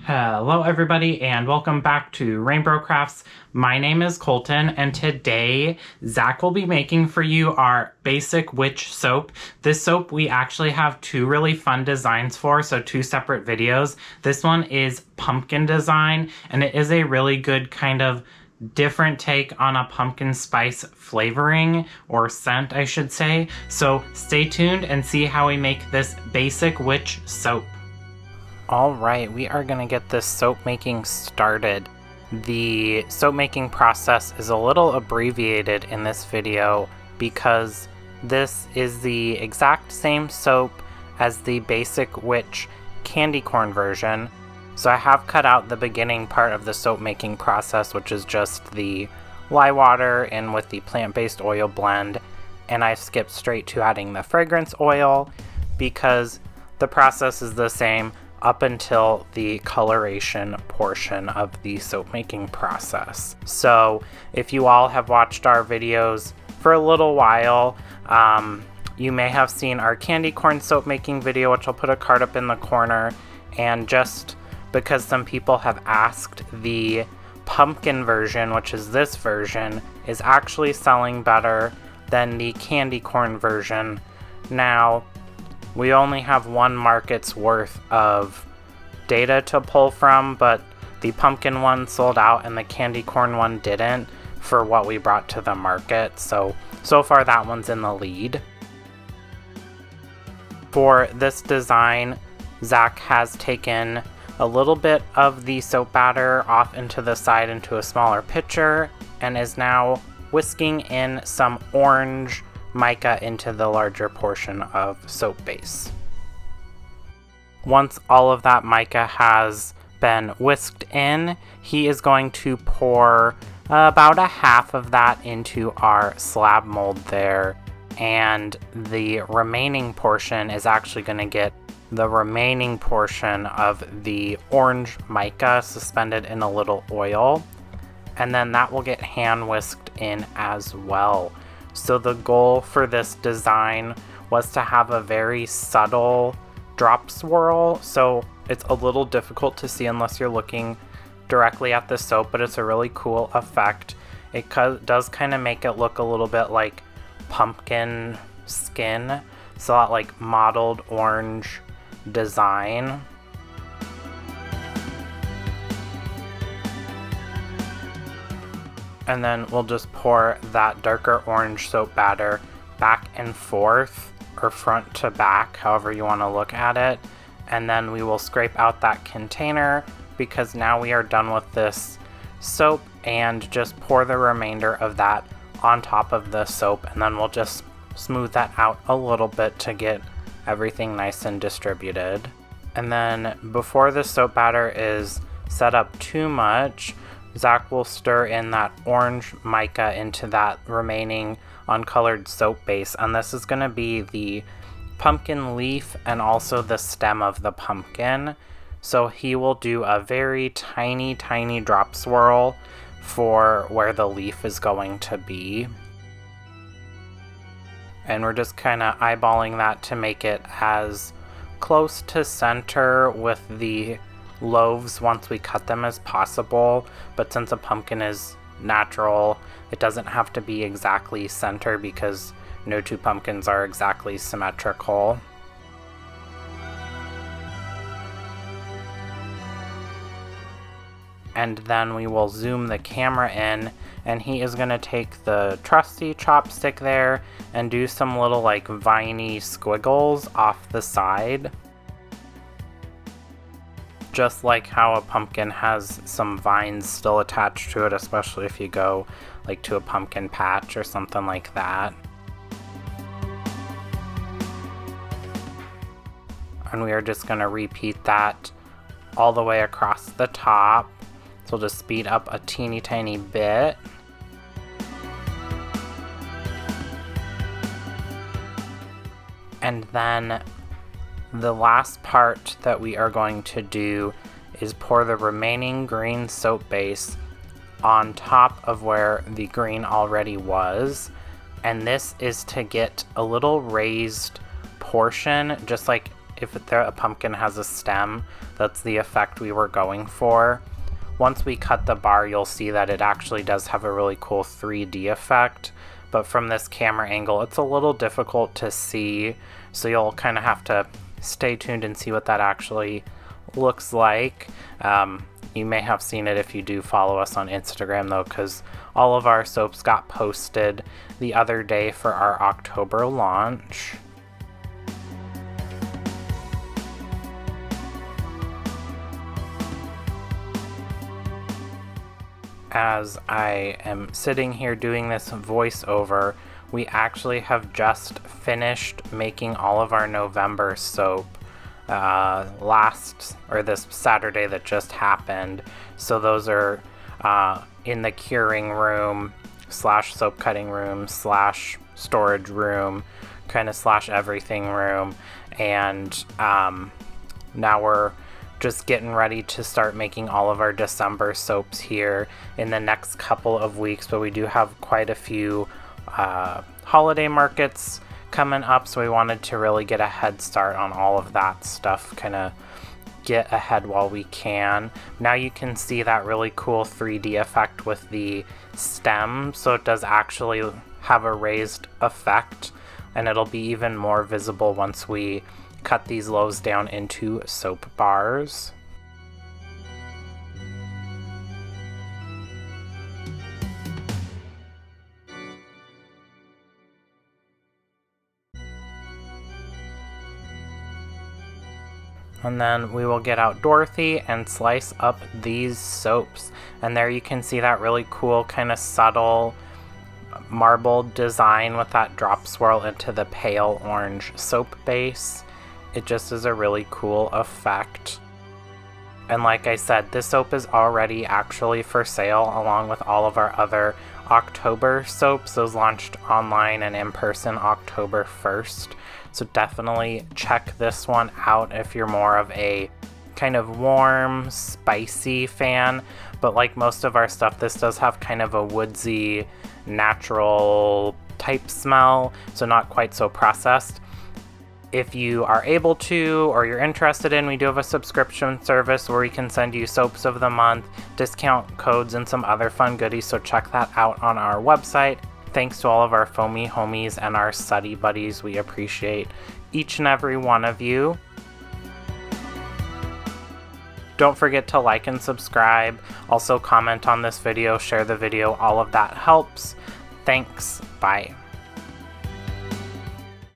Hello everybody and welcome back to RainBro Crafts. My name is Colton and today Zac will be making for you our basic witch soap. This soap we actually have two really fun designs for, so two separate videos. This one is pumpkin design and it is a really good kind of different take on a pumpkin spice flavoring or scent, I should say. So stay tuned and see how we make this basic witch soap. Alright, we are going to get this soap making started. The soap making process is a little abbreviated in this video because this is the exact same soap as the basic witch candy corn version. So I have cut out the beginning part of the soap making process, which is just the lye water and with the plant-based oil blend, and I skipped straight to adding the fragrance oil because the process is the same up until the coloration portion of the soap making process. So if you all have watched our videos for a little while, you may have seen our candy corn soap making video, which I'll put a card up in the corner. And just because some people have asked, the pumpkin version, which is this version, is actually selling better than the candy corn version. Now, we only have one market's worth of data to pull from, but the pumpkin one sold out and the candy corn one didn't for what we brought to the market. So far that one's in the lead. For this design, Zac has taken a little bit of the soap batter off into the side into a smaller pitcher and is now whisking in some orange mica into the larger portion of soap base. Once all of that mica has been whisked in, he is going to pour about a half of that into our slab mold there, and the remaining portion is actually going to get the remaining portion of the orange mica suspended in a little oil, and then that will get hand whisked in as well. So the goal for this design was to have a very subtle drop swirl, so it's a little difficult to see unless you're looking directly at the soap, but it's a really cool effect. It does kind of make it look a little bit like pumpkin skin, so that like mottled orange design. And then we'll just pour that darker orange soap batter back and forth, or front to back, however you want to look at it. And then we will scrape out that container because now we are done with this soap, and just pour the remainder of that on top of the soap, and then we'll just smooth that out a little bit to get everything nice and distributed. And then before the soap batter is set up too much, Zac will stir in that orange mica into that remaining uncolored soap base, and this is going to be the pumpkin leaf and also the stem of the pumpkin. So he will do a very tiny drop swirl for where the leaf is going to be. And we're just kind of eyeballing that to make it as close to center with the loaves once we cut them as possible, but since a pumpkin is natural, it doesn't have to be exactly center because no two pumpkins are exactly symmetrical. And then we will zoom the camera in, and he is going to take the trusty chopstick there and do some little like viney squiggles off the side. Just like how a pumpkin has some vines still attached to it, especially if you go like to a pumpkin patch or something like that. And we are just going to repeat that all the way across the top. So we'll just speed up a teeny tiny bit. And then the last part that we are going to do is pour the remaining green soap base on top of where the green already was. And this is to get a little raised portion, just like if a pumpkin has a stem, that's the effect we were going for. Once we cut the bar, you'll see that it actually does have a really cool 3D effect, but from this camera angle, it's a little difficult to see, so you'll kind of have to stay tuned and see what that actually looks like. You may have seen it if you do follow us on Instagram though, because all of our soaps got posted the other day for our October launch. As I am sitting here doing this voiceover, we actually have just finished making all of our November soap this Saturday that just happened. So those are in the curing room / soap cutting room / storage room, kind of / everything room, and now we're just getting ready to start making all of our December soaps here in the next couple of weeks. But we do have quite a few holiday markets coming up, so we wanted to really get a head start on all of that stuff, kind of get ahead while we can. Now you can see that really cool 3D effect with the stem, so it does actually have a raised effect, and it'll be even more visible once we cut these loaves down into soap bars. And then we will get out Dorothy and slice up these soaps. And there you can see that really cool kind of subtle marble design with that drop swirl into the pale orange soap base. It just is a really cool effect. And like I said, this soap is already actually for sale along with all of our other October soaps. Those launched online and in person October 1st. So definitely check this one out if you're more of a kind of warm, spicy fan. But like most of our stuff, this does have kind of a woodsy, natural type smell, so not quite so processed. If you are able to, or you're interested in, we do have a subscription service where we can send you soaps of the month, discount codes, and some other fun goodies, so check that out on our website. Thanks to all of our foamy homies and our suddy buddies. We appreciate each and every one of you. Don't forget to like and subscribe. Also comment on this video, share the video, all of that helps. Thanks. Bye.